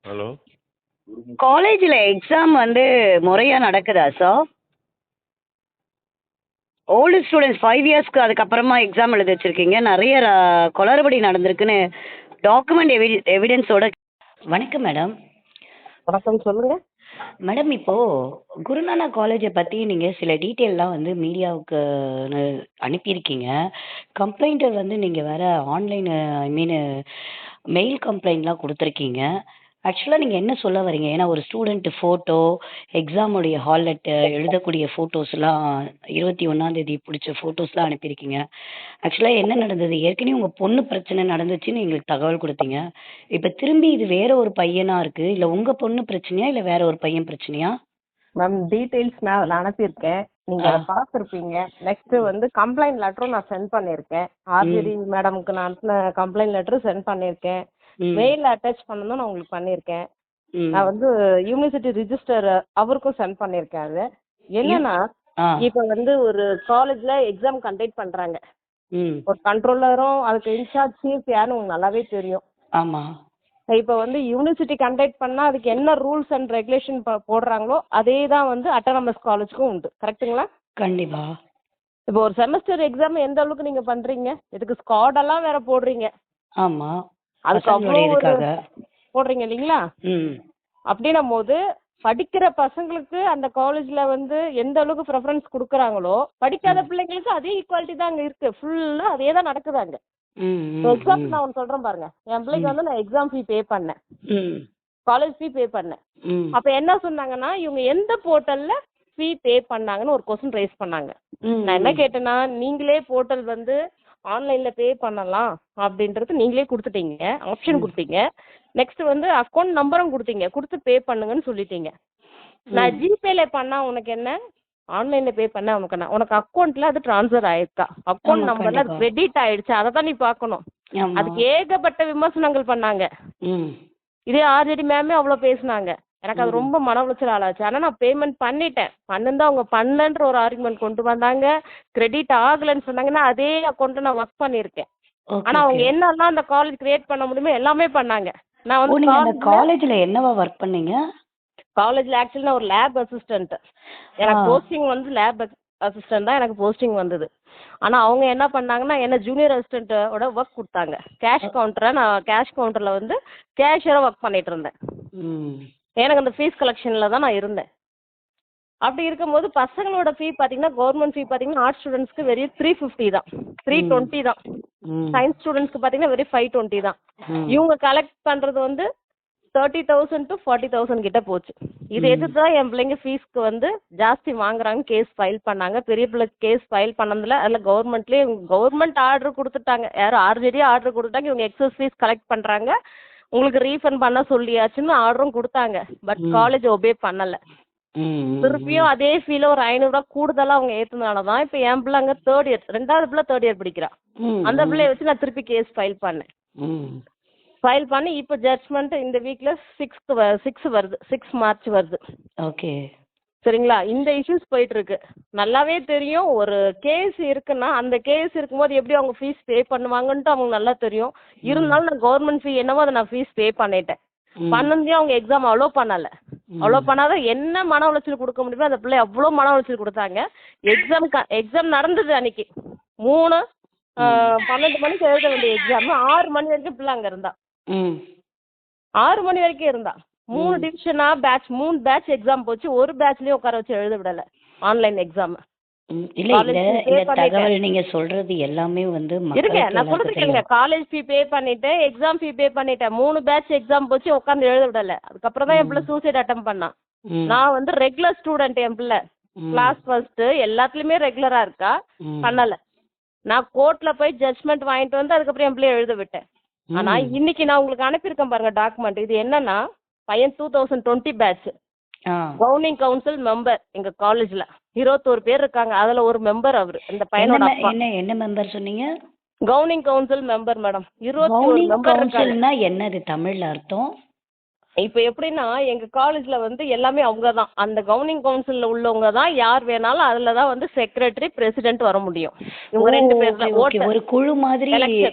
Hello. காலேஜில் exam வந்து முறையாக நடக்குதா சார்? ஓல்டு ஸ்டூடெண்ட்ஸ் 5 இயர்ஸ்க்கு அதுக்கப்புறமா எக்ஸாம் எழுத வச்சுருக்கீங்க. நிறைய குளறுபடி நடந்திருக்குன்னு டாக்குமெண்ட் எவிடன்ஸோட. வணக்கம் மேடம். வணக்கம், சொல்லுங்க. மேடம், இப்போது குருநானக் காலேஜை பற்றி நீங்கள் சில டீட்டெயிலெலாம் வந்து மீடியாவுக்கு அனுப்பியிருக்கீங்க. கம்ப்ளைண்ட்டை வந்து நீங்கள் வேறு ஆன்லைன் ஐ மீன் மெயில் கம்ப்ளைண்ட்லாம் கொடுத்துருக்கீங்க. ஆக்சுவலாக நீங்கள் என்ன சொல்ல வரீங்க? ஏன்னா ஒரு ஸ்டூடெண்ட்டு ஃபோட்டோ, எக்ஸாமுடைய ஹாலில் எழுதக்கூடிய ஃபோட்டோஸ்லாம் 21ஆந்தேதி பிடிச்ச ஃபோட்டோஸ்லாம் அனுப்பியிருக்கீங்க. ஆக்சுவலாக என்ன நடந்தது? ஏற்கனவே உங்கள் பொண்ணு பிரச்சனை நடந்துச்சுன்னு எங்களுக்கு தகவல் கொடுத்தீங்க. இப்போ திரும்பி இது வேற ஒரு பையனாக இருக்குது. இல்லை உங்கள் பொண்ணு பிரச்சனையா, இல்லை வேற ஒரு பையன் பிரச்சனையா? மேம், டீடைல்ஸ் நான் அனுப்பியிருக்கேன், நீங்க அதை பார்த்துருப்பீங்க. நெக்ஸ்ட் வந்து கம்ப்ளைண்ட் லெட்டரும் நான் சென்ட் பண்ணியிருக்கேன். ஆர்ஜிடி மேடம்க்கு நான் அனுப்பின கம்ப்ளைண்ட் லெட்டரும் சென்ட் பண்ணியிருக்கேன். மெயில் அட்டாச் பண்ணதும் நான் உங்களுக்கு பண்ணியிருக்கேன். நான் வந்து யூனிவர்சிட்டி ரிஜிஸ்டர் அவருக்கும் சென்ட் பண்ணியிருக்கேன். அது என்னன்னா, இப்போ வந்து ஒரு காலேஜ்ல எக்ஸாம் கண்டக்ட் பண்றாங்க. ஒரு கண்ட்ரோலரும் அதுக்கு இன்சார்ஜ் சீஃப் யாருன்னு உங்களுக்கு நல்லாவே தெரியும். ஆமா. இப்போ வந்து யூனிவர்சிட்டி கண்டக்ட் பண்ணா அதுக்கு என்ன ரூல்ஸ் அண்ட் ரெகுலேஷன் போடுறாங்களோ அதே தான் வந்து அட்டானமஸ் காலேஜுக்கும் உண்டு. கரெக்ட்டுங்களா? கண்டிப்பா. இப்போ ஒரு செமஸ்டர் எக்ஸாம் எந்த அளவுக்கு நீங்க பண்றீங்க? இதுக்கு ஸ்குவாட் எல்லாம் வேற போடுறீங்க. ஆமா. அதுக்கு அவ்வளோ போடுறீங்க இல்லைங்களா? அப்படின்னும் போது படிக்கிற பசங்களுக்கு அந்த காலேஜ்ல வந்து எந்த அளவுக்கு ப்ரெஃபரன்ஸ் கொடுக்குறாங்களோ படிக்காத பிள்ளைங்களுக்கு அதே ஈக்குவாலிட்டி தான் அங்க இருக்கு. ஃபுல்லா அதே தான் நடக்குதாங்க. எக்ஸாம்பிள் நான் ஒன்று சொல்றேன் பாருங்க. என் பிள்ளைக்கு வந்து நான் எக்ஸாம் ஃபீ பே பண்ணேன், காலேஜ் ஃபீ பே பண்ணேன். அப்ப என்ன சொன்னாங்கன்னா, இவங்க எந்த போர்ட்டல்ல ஃபீ பே பண்ணாங்கன்னு ஒரு கொஸ்டின் ரைஸ் பண்ணாங்க. நான் என்ன கேட்டேன்னா, நீங்களே போர்ட்டல் வந்து ஆன்லைன்ல பே பண்ணலாம் அப்படின்றது நீங்களே கொடுத்துட்டீங்க, ஆப்ஷன் கொடுத்தீங்க. நெக்ஸ்ட் வந்து அக்கௌண்ட் நம்பரும் கொடுத்தீங்க, கொடுத்து பே பண்ணுங்கன்னு சொல்லிட்டீங்க. நான் ஜிபேல பண்ணா உனக்கு என்ன, ஆன்லைன்ல பே பண்ண உனக்கு என்ன? உனக்கு அக்கௌண்ட்ல அது டிரான்ஸ்ஃபர் ஆயிருக்கா, அக்கௌண்ட் நம்பர்ல அது கிரெடிட் ஆயிடுச்சு, அதை தான் நீ பார்க்கணும். அதுக்கு ஏகப்பட்ட விமர்சனங்கள் பண்ணாங்க. இதே ஆர்ஜிடி மேமே அவ்வளோ பேசினாங்க. எனக்கு அது ரொம்ப மன உளைச்சல் ஆளாச்சு. ஆனால் நான் பேமெண்ட் பண்ணிட்டேன். பண்ணுன்னு அவங்க பண்ணன்ற ஒரு ஆர்குமெண்ட் கொண்டு வந்தாங்க. கிரெடிட் ஆகலைன்னு சொன்னாங்கன்னா அதே அக்கௌண்ட்டை நான் ஒர்க் பண்ணியிருக்கேன். ஆனால் அவங்க என்னெல்லாம் அந்த காலேஜ் கிரியேட் பண்ண முடியுமோ எல்லாமே பண்ணாங்க. நான் வந்து காலேஜ்ல என்னவா ஒர்க் பண்ணீங்க? காலேஜ்ல ஆக்சுவலி நான் ஒரு லேப் அசிஸ்டன்ட். எனக்கு போஸ்டிங் வந்து லேப் அசிஸ்டன்ட் தான் எனக்கு போஸ்டிங் வந்தது. ஆனா அவங்க என்ன பண்ணாங்கன்னா, என்ன ஜூனியர் அசிஸ்டன்ட்டோட ஒர்க் கொடுத்தாங்க. கேஷ் கவுண்டரை நான் கேஷ் கவுண்டர்ல வந்து கேஷியரா ஒர்க் பண்ணிட்டு இருந்தேன். எனக்கு அந்த ஃபீஸ் கலெக்ஷன்ல தான் நான் இருந்தேன். அப்படி இருக்கும்போது பசங்களோட ஃபீ பார்த்தீங்கன்னா, கவர்மெண்ட் ஃபீ பார்த்தீங்கன்னா ஆர்ட்ஸ் ஸ்டூடெண்ட்ஸ்க்கு வெறும் 350 தான், 320 தான். சயின்ஸ் ஸ்டூடெண்ட்ஸ்க்கு பார்த்தீங்கன்னா வெறும் 520 தான். இவங்க கலெக்ட் பண்றது வந்து 30,000 to 40,000 கிட்ட போச்சு. இது எதுதான் என் பிள்ளைங்க ஃபீஸ்க்கு வந்து ஜாஸ்தி வாங்குறாங்க கேஸ் ஃபைல் பண்ணாங்க. பெரிய பிள்ளைக்கு கேஸ் ஃபைல் பண்ணதுல அதில் கவர்மெண்ட்லேயே கவர்மெண்ட் ஆர்டர் கொடுத்துட்டாங்க. யாரும் ஆர்ஜிடி ஆர்டர் கொடுத்துட்டாங்க, இவங்க எக்ஸஸ் ஃபீஸ் கலெக்ட் பண்ணுறாங்க, உங்களுக்கு ரீஃபண்ட் பண்ண சொல்லியாச்சுன்னு ஆர்டரும் கொடுத்தாங்க. பட் காலேஜ் ஒபே பண்ணலை. திருப்பியும் அதே ஃபீல ஒரு 500 ரூபா கூடுதலாக அவங்க ஏற்றுனால தான் இப்போ என் பிள்ளை அங்கே 3rd இயர், 2வது பிள்ளை 3rd இயர் படிக்கிறா. அந்த பிள்ளைய வச்சு நான் திருப்பி கேஸ் ஃபைல் பண்ணேன். ஃபைல் பண்ணி இப்போ ஜட்ஜ்மெண்ட் இந்த வீக்ல 6 வருது, 6 மார்ச் வருது. ஓகே, சரிங்களா? இந்த இஷ்யூஸ் போயிட்டு இருக்கு. நல்லாவே தெரியும் ஒரு கேஸ் இருக்குன்னா அந்த கேஸ் இருக்கும்போது எப்படி அவங்க ஃபீஸ் பே பண்ணுவாங்கன்ட்டு அவங்க நல்லா தெரியும். இருந்தாலும் நான் கவர்மெண்ட் ஃபீ என்னவோ அதை நான் ஃபீஸ் பே பண்ணிட்டேன். பண்ணதே அவங்க எக்ஸாம் அலோவ் பண்ணலை. அலோவ் பண்ணாத என்ன மன உளைச்சல் கொடுக்க முடியுமோ அந்த பிள்ளை அவ்வளோ மன உளைச்சல் கொடுத்தாங்க. எக்ஸாம் நடந்தது அன்னைக்கு 12 மணிக்கு எழுத வேண்டிய எக்ஸாம் 6 மணி வரைக்கும் பிள்ளை அங்கே இருந்தா. 6 மணி வரைக்கும் இருந்தா. 3 டிவிஷனா பேட்ச், 3 பேட்ச் எக்ஸாம் போச்சு. ஒரு பேட்ச்லயும் உட்கார வச்சு எழுத விடல ஆன்லைன் எக்ஸாம். நீங்க சொல்றது எல்லாமே வந்து இருங்க, நான் சொல்றதுங்க. காலேஜ் ஃபீ பே பண்ணிட்டேன், எக்ஸாம் ஃபீ பே பண்ணிட்டேன். 3 பேட்ச் எக்ஸாம் போச்சு, உட்காந்து எழுத விடல. அதுக்கப்புறம் தான் என் பிள்ளை சூசைட் அட்டம் பண்ணான். நான் வந்து ரெகுலர் ஸ்டூடெண்ட், என் பிள்ளை கிளாஸ் ஃபர்ஸ்ட், எல்லாத்துலயுமே ரெகுலரா இருக்கா, பண்ணல. நான் கோர்ட்ல போய் ஜட்ஜ்மெண்ட் வாங்கிட்டு வந்து அதுக்கப்புறம் என் பிள்ளைய எழுத விட்டேன். ஆனா இன்னைக்கு நான் உங்களுக்கு அனுப்பியிருக்கேன் பாருங்க டாக்குமெண்ட். இது என்னன்னா, பையன் 2020 பேட்ச், கவர்னிங் கவுன்சில் மெம்பர். எங்க காலேஜ்ல 21 பேர் இருக்காங்க, அதுல ஒரு மெம்பர் அவரு. இந்த பையனோட அப்பா. என்ன மெம்பர் சொன்னீங்க? Governing council member madam. 21 member இருக்காங்க. என்னது தமிழ்ல அர்த்தம்? இப்போ எப்படின்னா எங்க காலேஜ்ல வந்து எல்லாமே அவங்க தான், அந்த கவர்னிங் கவுன்சில்ல உள்ளவங்க தான், யார் வேணாலும் அதுல தான் வந்து செக்ரட்டரி பிரசிடென்ட் வர முடியும். இவங்க 2 பேர்ல ஒரு குழு மாதிரி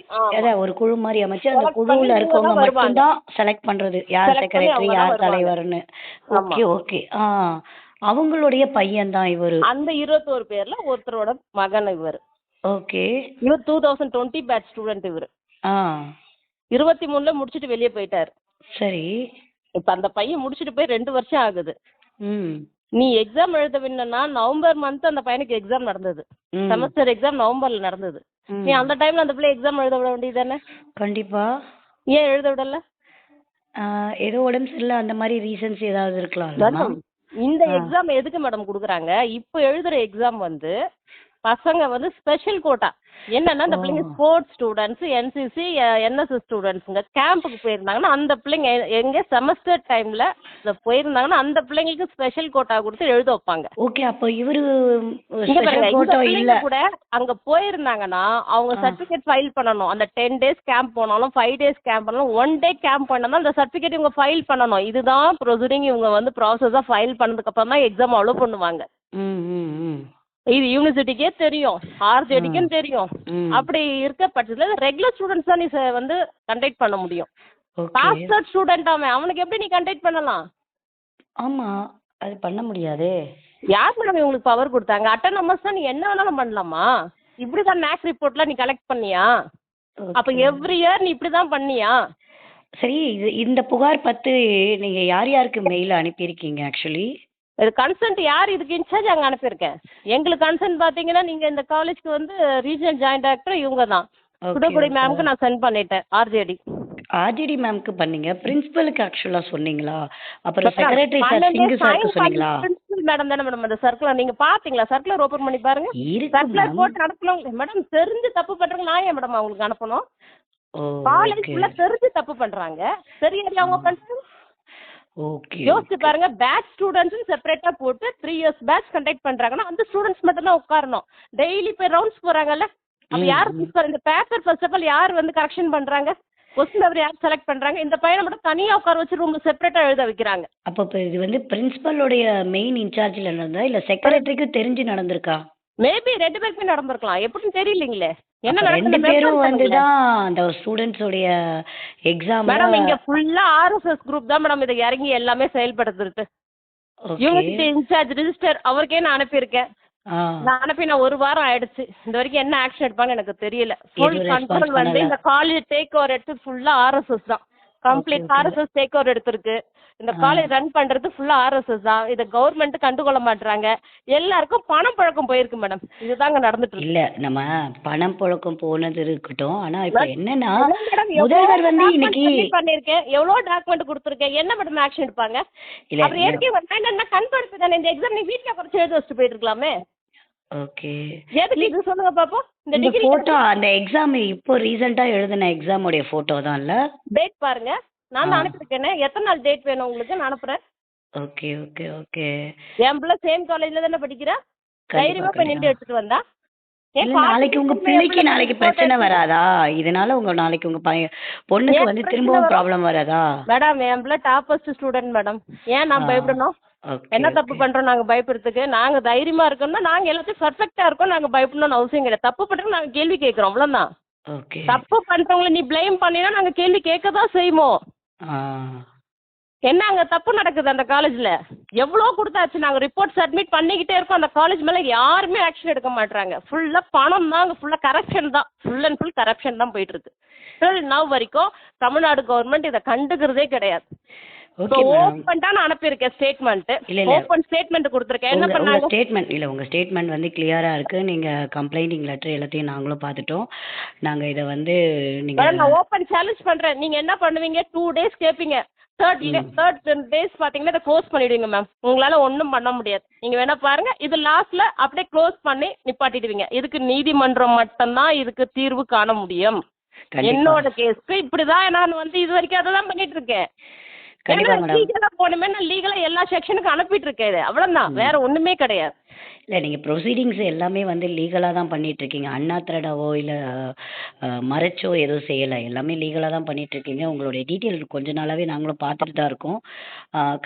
அதான் ஒரு குழு மாதிரி அமைச்சு அந்த Select குழுவுல பண்ணி இருக்கவங்க இவங்க தான் மட்டும் தான் செலக்ட் பண்றது யார் Select பண்ணி செக்ரட்டரி அவங்க தான் யார் வருவாங்க. தலைவர்னு. Okay okay. அவங்களுடைய பையன் தான் இவரு. அந்த 21 பேர்ல ஒருத்தரோட மகன் இவர். ஓகே. இவர் 2020 பேட்ச் ஸ்டூடெண்ட் இவர். 23ல முடிச்சிட்டு வெளியே போயிட்டாரு. சரி. இப்ப அந்த பையன் முடிச்சிட்டு போய் 2 வருஷம் ஆகுது. ம். நீ எக்ஸாம் எழுத வேணும்னா நவம்பர் மந்த் அந்த பையனுக்கு எக்ஸாம் நடந்தது. செமஸ்டர் எக்ஸாம் நவம்பர்ல நடந்தது. நீ அந்த டைம்ல அந்த பிள்ளை எக்ஸாம் எழுத விட வேண்டியதானே? கண்டிப்பா. ஏன் எழுத விடல? ஏதோ உடம்பு சரியில்லை அந்த மாதிரி ரீசன்ஸ் ஏதாவது இருக்கலாம். இந்த எக்ஸாம் எதுக்கு மேடம் குடுக்குறாங்க? இப்போ எழுதுற எக்ஸாம் வந்து பசங்க வந்து ஸ்பெஷல் கோட்டா. என்னன்னா அந்த பிள்ளைங்க ஸ்போர்ட்ஸ் ஸ்டூடெண்ட்ஸ், என்சிசி, என்எஸ்எஸ் ஸ்டூடெண்ட்ஸுங்க கேம்புக்கு போயிருந்தாங்கன்னா அந்த பிள்ளைங்க எங்க செமஸ்டர் டைம்ல போயிருந்தாங்கன்னா அந்த பிள்ளைங்களுக்கு ஸ்பெஷல் கோட்டா கொடுத்து எழுத வைப்பாங்க. ஓகே. அப்ப இவரு ஸ்பெஷல் கோட்டா இல்ல கூட அங்க போயிருந்தாங்கன்னா அவங்க சர்டிபிகேட் ஃபைல் பண்ணணும். அந்த 10 days கேம்ப் போனாலும் 5 days கேம்ப் பண்ணாலும் 1 day கேம்ப் பண்ணாலும் அந்த சர்டிபிகேட் இவங்க ஃபைல் பண்ணணும். இதுதான் ப்ரொசீடிங். இவங்க வந்து ப்ராசஸா ஃபைல் பண்ணதுக்கு அப்புறம் தான் எக்ஸாம் அலோவ் பண்ணுவாங்க. இது யூனிவர்சிட்டிக்கே தெரியும், ஆர்ஜேடிக்கும் தெரியும். அப்படி இருக்க பட்சத்துல ரெகுலர் ஸ்டூடெண்ட்ஸ் தான் நீ வந்து கண்டக்ட் பண்ண முடியும். பாஸ்டர் ஸ்டூடெண்ட் அவனுக்கு எப்படி நீ கண்டக்ட் பண்ணலாம்? ஆமா, அது பண்ண முடியாதே. யார் மேடம் உங்களுக்கு பவர் கொடுத்தாங்க? அட்டானமஸ் தான், நீ என்ன வேணாலும் பண்ணலாமா? இப்படிதான் நேக் ரிப்போர்ட்லாம் நீ கலெக்ட் பண்ணியா? அப்ப எவ்ரி இயர் நீ இப்படிதான் பண்ணியா? சரி, இந்த புகார் பத்து நீங்க யார் யாருக்கு மெயில் அனுப்பியிருக்கீங்க? ஆக்சுவலி இது கன்சென்ட் யார் இதுக்கு இன்சார்ஜ் அங்கே அனுப்பியிருக்கேன். எங்களுக்கு கன்சென்ட் பார்த்தீங்கன்னா நீங்கள் இந்த காலேஜ்க்கு வந்து ரீஜனல் ஜாயின்ட் டைரக்டர் இவங்க தான். சுடகுடி மேம்க்கு நான் சென்ட் பண்ணிட்டேன். ஆர்ஜேடி மேம்க்கு பண்ணீங்க. பிரின்சிபலுக்கு ஆக்சுவலா சொன்னீங்களா? அப்புறம் செக்ரட்டரி சார் சிங்கு சாருக்கு சொன்னீங்களா? பிரின்சிபல் மேடம் தானே மேடம் அந்த சர்க்குலர் நீங்க பாத்தீங்களா? சர்க்குலர் ஓபன் பண்ணி பாருங்க. சர்க்குலர் போட்டு அனுப்பணும் மேடம். தெரிஞ்சு தப்பு பண்றவங்க நான் ஏன் மேடம் அவங்களுக்கு அனுப்பணும்? காலேஜ்ல தெரிஞ்சு தப்பு பண்றாங்க, தெரியாது அவங்க பண்றாங்க. யோசிச்சு பாருங்க. பேட்ச் ஸ்டூடெண்ட்ஸ் செப்பரேட்டா போட்டு 3 years பேட்ச் கண்டக்ட் பண்றாங்கன்னா அந்த ஸ்டூடெண்ட்ஸ் மட்டும் தான் உட்காரணும். டெய்லி போய் ரவுண்ட்ஸ் போறாங்கல்ல, அப்ப யார் இந்த பேப்பர் ஃபர்ஸ்ட் ஆஃப் ஆல் யார் வந்து கரெக்ஷன் பண்றாங்க? கொஸ்டின் பேப்பர் யார் செலக்ட் பண்றாங்க? இந்த பையனை மட்டும் தனியா உட்கார வச்சு ரூம்ல செப்பரேட்டா எழுத வைக்கிறாங்க. அப்ப இது வந்து பிரின்சிபலோட மெயின் இன்சார்ஜ்ல நடந்ததா இல்ல செக்ரட்டரிக்கு தெரிஞ்சு நடந்திருக்கா? மேபி 2 பேருக்குமே நடந்திருக்கலாம். எப்படின்னு தெரியலீங்களே. என்ன 2 பேரும் வந்துதான் அந்த ஸ்டூடெண்ட்ஸோட எக்ஸாம். மேடம் இங்க ஃபுல்லா ஆர்எஸ்எஸ் குரூப் தான் மேடம் இதை இறங்கி எல்லாமே செயல்படுத்துறது. யூனிவர்சிட்டி இன்சார்ஜ் ரிஜிஸ்டர் அவருக்கே நான் அனுப்பியிருக்கேன். நான் அனுப்பி 1 வாரம் ஆயிடுச்சு. இந்த வரைக்கும் என்ன ஆக்ஷன் எடுப்பாங்க எனக்கு தெரியல. ஃபுல் கண்ட்ரோல் வந்து இந்த காலேஜ் டேக் ஓவர் எடுத்து ஃபுல்லா ஆர்எஸ்எஸ் தான். கம்ப்ளீட் ஆர்எஸ்எஸ் டேக் ஓவர் எடுத்திருக்கு. இந்த காலேஜ் ரன் பண்றது ஃபுல்லா ஆர்எஸ்எஸ் தான். இதை கவர்மெண்ட் கண்டுகொள்ள மாட்டாங்க. எல்லாருக்கும் பணம் பழக்கம் போயிருக்கு மேடம். இதுதாங்க நடந்துட்டு இல்ல. நம்ம பணம் பழக்கம் போனது இருக்கட்டும். ஆனா இப்ப என்னன்னா முதல்வர் வந்து இன்னைக்கு பண்ணிருக்கேன், எவ்வளவு டாக்குமெண்ட் கொடுத்துருக்கேன், என்ன மேடம் ஆக்ஷன் எடுப்பாங்க? அப்புறம் ஏற்கனவே என்ன கண்படுத்து தானே இந்த எக்ஸாம் நீ வீட்டுல குறைச்சு எழுத வச்சுட்டு போயிட்டு இருக்கலாமே. ஓகே, எதுக்கு இது சொல்லுங்க பாப்போம். இந்த டிகிரி போட்டோ அந்த எக்ஸாம் இப்போ ரீசன்ட்டா எழுதின எக்ஸாமோட போட்டோ தான் இல்ல? டேட் பாருங்க. நான் தான் அனுப்பியிருக்கேனே. எத்தனை நாள் டேட் வேணும் உங்களுக்கு? நான் அனுப்புறேன். Okay okay okay. என் பிள்ளை சேம் காலேஜ்ல தானே படிக்கிறா. தைரியமா போய் நின்று எடுத்துட்டு வந்தா. நாளைக்கு உங்க பிள்ளைக்கு நாளைக்கு பிரச்சனை வராதா? இதனால நாளைக்கு உங்க பொண்ணுக்கு வந்து திரும்பவும் ப்ராப்ளம் வராதா? மேடம் என் பிள்ளை டாப்பஸ்ட் ஸ்டூடெண்ட் மேடம். ஏன் நான் பயப்படணும்? என்ன தப்பு பண்றோம் நாங்க பயப்படுறதுக்கு? நாங்க தைரியமா இருக்கோம்னா நாங்க எல்லாத்தையும் பர்ஃபெக்டா இருக்கோம். நாங்க பயப்படணும்னு அவசியம் கிடையாது. தப்பு பண்றோம் நாங்க கேள்வி கேட்கிறோம், அவ்வளவுதான். தப்பு பண்றவங்களை நீ பிளேம் பண்ணினா நாங்க கேள்வி கேட்கதான் செய்வோம். என்ன அங்க தப்பு நடக்குது அந்த காலேஜ்ல? எவ்வளவு கொடுத்தாச்சு, நாங்க ரிப்போர்ட் சப்மிட் பண்ணிக்கிட்டே இருக்கோம். அந்த காலேஜ் மேல யாருமே ஆக்ஷன் எடுக்க மாட்டாங்க. ஃபுல்லா பணம் தான், ஃபுல்லா கரப்ஷன் தான், ஃபுல் அண்ட் ஃபுல் கரப்ஷன் தான் போயிட்டு இருக்கு. நவ் வரைக்கும் தமிழ்நாடு கவர்மெண்ட் இதை கண்டுக்கிறதே கிடையாது. அனுப்பியிருக்கேன் ஸ்டேட்மெண்ட். ஓபன் ஸ்டேட்மெண்ட் கொடுத்திருக்கேன். என்ன பண்ணாங்க? ஸ்டேட்மெண்ட் இல்ல, உங்க ஸ்டேட்மெண்ட் வந்து கிளியரா இருக்கு. நீங்க கம்ப்ளைண்டிங் லெட்டர் எல்லாத்தையும் நாங்களும் பார்த்துட்டோம். நாங்க இத வந்து நீங்க நான் ஓபன் சேலஞ்ச் பண்றேன். நீங்க என்ன பண்ணுவீங்க? 2 days கேப்பீங்க. தேர்ட் டேஸ் பாத்தீங்கன்னா இதை க்ளோஸ் பண்ணிடுவீங்க மேம். உங்களால ஒன்றும் பண்ண முடியாது. நீங்க வேணா பாருங்க. இது லாஸ்ட்ல அப்படியே க்ளோஸ் பண்ணி நிப்பாட்டிடுவீங்க. இதுக்கு நீதிமன்றம் மட்டும்தான் இதுக்கு தீர்வு காண முடியும். என்னோட கேஸ்க்கு இப்படிதான் நான் வந்து இது வரைக்கும் அதான் பண்ணிட்டு இருக்கேன். கண்டிப்பா மேடம். லீகலா போகணுமே, நான் லீகலா எல்லா செக்ஷனுக்கும் அனுப்பிட்டு இருக்கேன். அவ்வளவுதான், வேற ஒண்ணுமே கிடையாது. இல்லை நீங்கள் ப்ரொசீடிங்ஸ் எல்லாமே வந்து லீகலாக தான் பண்ணிகிட்ருக்கீங்க. அண்ணாத்திரடாவோ இல்லை மறைச்சோ எதுவும் செய்யலை. எல்லாமே லீகலாக தான் பண்ணிகிட்ருக்கீங்க. உங்களுடைய டீட்டெயில் கொஞ்ச நாளாகவே நாங்களும் பார்த்துட்டு தான் இருக்கோம்.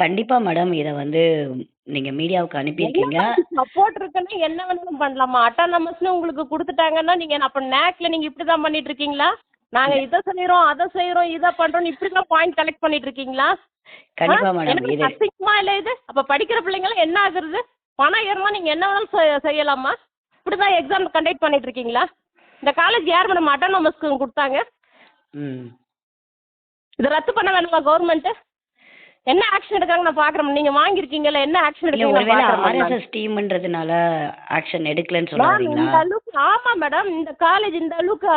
கண்டிப்பாக மேடம் இதை வந்து நீங்கள் மீடியாவுக்கு அனுப்பியிருக்கீங்க. சப்போர்ட் இருக்குன்னா என்ன வேணாலும் பண்ணலாமா? அட்டானமஸ்னு உங்களுக்கு கொடுத்துட்டாங்கன்னா நீங்க அப்ப நேக்ல நீங்க இப்படிதான் பண்ணிட்டு இருக்கீங்களா? நாங்க இதை செய்யறோம், அதை செய்யறோம், இதை பண்றோம், இப்படிதான் பாயிண்ட் கலெக்ட் பண்ணிட்டு இருக்கீங்களா? கண்டிப்பாக மேடம். இது அசிங்கமா இல்ல இது? அப்ப படிக்கிற பிள்ளைங்க என்ன ஆகுறது? பணம் ஏறமா நீங்க என்ன வேணாலும் செய்யலாமா? இப்படிதான் எக்ஸாம் கண்டக்ட் பண்ணிட்டு இருக்கீங்களா? இந்த காலேஜ் யார் மேடம் அட்டானமஸ்க்கு கொடுத்தாங்க? ம் இதை ரத்து பண்ண வேணுமா கவர்மெண்ட்? என்ன ஆக்ஷன் எடுக்காங்க நான் பாக்குறேன். நீங்க வாங்கிருக்கீங்கல்ல, என்ன ஆக்ஷன் இல்லை எடுக்கீங்க ஒருவேளை நான் பாக்குறேன். ஆர்எஸ்எஸ் டீம்ன்றதுனால ஆக்ஷன் எடுக்கலன்னு சொல்ல மேம் வரீங்களா? இந்த அளவுக்கு ஆமா மேடம், இந்த காலேஜ் இந்த அளவுக்கு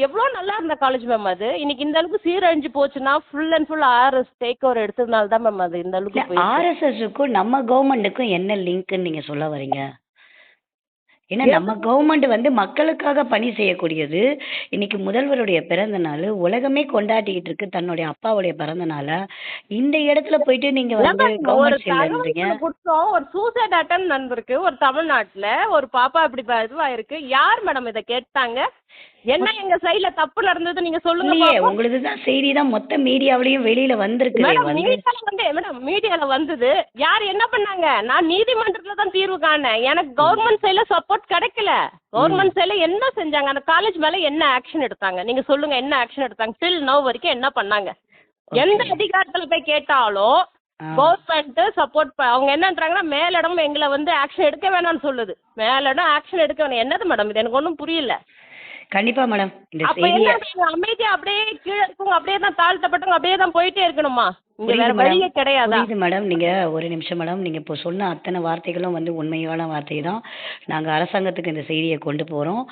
எவ்வளவு நல்லா இருந்த காலேஜ் மேம் அது. இன்னைக்கு இந்த அளவுக்கு சீரழிஞ்சு போச்சுன்னா full and full RS take over எடுத்ததுனால தான் மேம் அது இந்த அளவுக்கு போயிருக்கு. ஆர்எஸ்எஸ்க்கும் நம்ம கவர்மெண்ட்டுக்கும் என்ன லிங்க்னு நீங்க சொல்ல வரீங்க? ஏன்னா நம்ம கவர்மெண்ட் வந்து மக்களுக்காக பணி செய்யக்கூடியது. இன்னைக்கு முதல்வருடைய பிறந்த நாள் உலகமே கொண்டாடிக்கிட்டு இருக்கு தன்னுடைய அப்பாவுடைய பிறந்த நாள. இந்த இடத்துல போயிட்டு நீங்க வந்து ஒரு கவர்மெண்ட் இல்லைன்றீங்க. தகவல் கொடுத்தோம், ஒரு சூசைட் அட்டம் நடந்திருக்கு ஒரு தமிழ்நாட்டுல, ஒரு பாப்பா இப்படி இதுவாயிருக்கு. யார் மேடம் இதை கேட்டாங்க? என்ன எங்க சைடுல தப்பு நடந்தது நீங்க சொல்லுங்க இல்லையே, பாப்போம். உங்களுக்கு தான் செய்தி தான் மொத்த மீடியாவிலையும் வெளியில வந்திருக்கு. மேடம் வந்து மீடியால வந்தது யார் என்ன பண்ணாங்க? நான் நீதிமன்றத்துல தான் தீர்வு காணேன். எனக்கு கவர்மெண்ட் சைடுல சப்போர்ட் கிடைக்கல. கவர்மெண்ட் சைடுல என்ன செஞ்சாங்க? அந்த காலேஜ் மேல என்ன ஆக்ஷன் எடுத்தாங்க? நீங்க சொல்லுங்க, என்ன ஆக்ஷன் எடுத்தாங்க? டில் நவ் வரைக்கும் என்ன பண்ணாங்க? எந்த அதிகாரத்துல போய் கேட்டாலும் கவர்மெண்ட் சப்போர்ட் அவங்க என்னன்றாங்கன்னா மேலிடம் எங்களை வந்து ஆக்ஷன் எடுக்க வேணாம்னு சொல்லுது. மேலிடம் ஆக்ஷன் எடுக்க வேணாம். என்னது மேடம் இது? எனக்கு ஒன்றும் புரியல. கண்டிப்பா மேடம் இந்த அப்ப செய்தியை என்ன அமைதியா அப்படியே கீழே இருக்கவங்க அப்படியே தான் தாழ்த்தப்பட்டவங்க அப்படியே தான் போயிட்டே இருக்கணுமா? இங்க வேற புரியுது வழியே மேடம். கிடையாதா? புரியுது மேடம். நீங்க ஒரு நிமிஷம் மேடம். நீங்க இப்போ சொன்ன அத்தனை வார்த்தைகளும் வந்து உண்மையான வார்த்தை தான். நாங்க அரசாங்கத்துக்கு இந்த செய்தியை கொண்டு போறோம்.